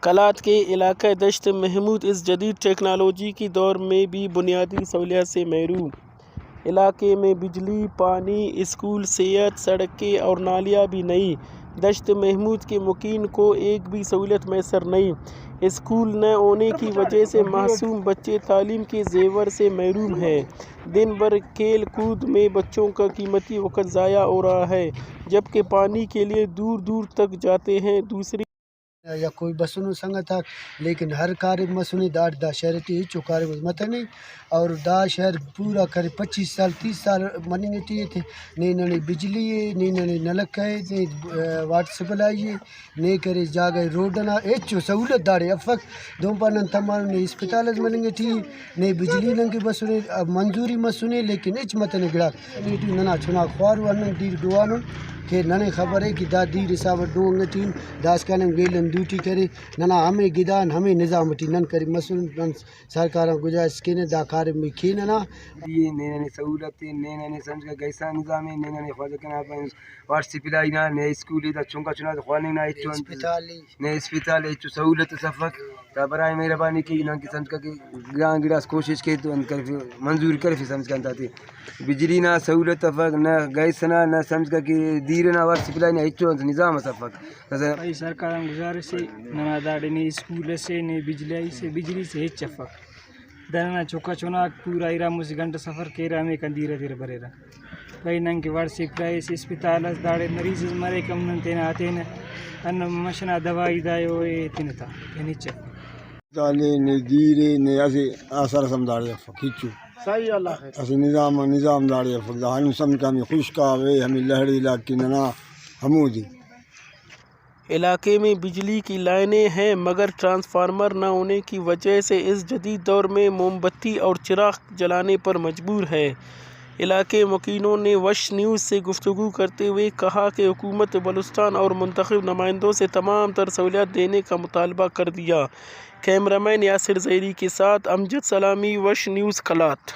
کلات کے علاقہ دشت محمود اس جدید ٹیکنالوجی کی دور میں بھی بنیادی سہولیات سے محروم۔ علاقے میں بجلی، پانی، اسکول، صحت، سڑکیں اور نالیاں بھی نہیں۔ دشت محمود کے مکین کو ایک بھی سہولت میسر نہیں۔ اسکول نہ ہونے کی وجہ سے معصوم بچے تعلیم کے زیور سے محروم ہیں۔ دن بھر کھیل کود میں بچوں کا قیمتی وقت ضائع ہو رہا ہے، جبکہ پانی کے لیے دور دور تک جاتے ہیں۔ دوسری یا کوئی بسنو سنگت تھا، لیکن ہر کارب مسنی دا شہر تی ہچو کارب مت نہیں، اور دا شہر پورا کرے 25 سال 30 سال منی تی تھے، نہیں ننے بجلی ہے، نہیں ننے نلک ہے، نہیں واٹر سپلائی ہے، نہیں کرے جاگہ روڈنا ہچو سہولت داڑے افق دون پانن تمام نے اسپتال از مننگ تھی، نہیں بجلی لنگ بسنے منظوری مسنے، لیکن ہچ مت نے گڑا نیٹی ننا چنا خوارو انن دیر دوانو کہ ننے خبر ہے کہ دا دیر حساب ڈونگ تین داس کانن گیلن ڈیوٹی کرے ننا ہمیں گدان ہمیں نظام ٹی نن کرے مسن سرکاراں گزارش کینے دا کارم میں کیننا یہ ننے سہولت ننے سمجھ کا گیسا نظام ہے ننے خواجہ کنا واٹر سپلائی نہ نے اسکول دا چونکا چنا خواننگ نہ اسپتال ہے سہولت سفق تا برائے مہربانی کی نہ کہ سمجھ کا کہ گاں گڑاس کوشش کی تو ان کر منظور کر سمجھ کا انتا بجلی نہ سہولت سفق نہ گیس نہ سمجھ کا کہ دیر نہ واٹر سپلائی نہ ہچو نظام سفق بھائی سرکار گزارش ہے ننا داڑے نے اسکول سے نے بجلی سے ہچ چفق دنا چوکا چوناک پورا ایرامو سے گھنٹہ سفر کیرا میں کندیرہ دیر بریرا بھائی ننگ کے واٹر سپلائی سے اسپتال داڑے مریض مرے کم نن تینا آتے نا ان مشنا دوائی دایو تین تھا یعنی چ دالے نے دیرے نے ایسے آثار سمدارے فقیچو صحیح اللہ ہے ایسے نظام داڑے فقدا ہم سمجھ کا ہمیں خشکا وے ہمیں لہڑی لاکی ننا ہمودی۔ علاقے میں بجلی کی لائنیں ہیں مگر ٹرانسفارمر نہ ہونے کی وجہ سے اس جدید دور میں موم بتی اور چراغ جلانے پر مجبور ہے۔ علاقے مکینوں نے وش نیوز سے گفتگو کرتے ہوئے کہا کہ حکومت بلوچستان اور منتخب نمائندوں سے تمام تر سہولیات دینے کا مطالبہ کر دیا۔ کیمرہ مین یاسر ظہیری کے ساتھ امجد سلامی، وش نیوز کلات۔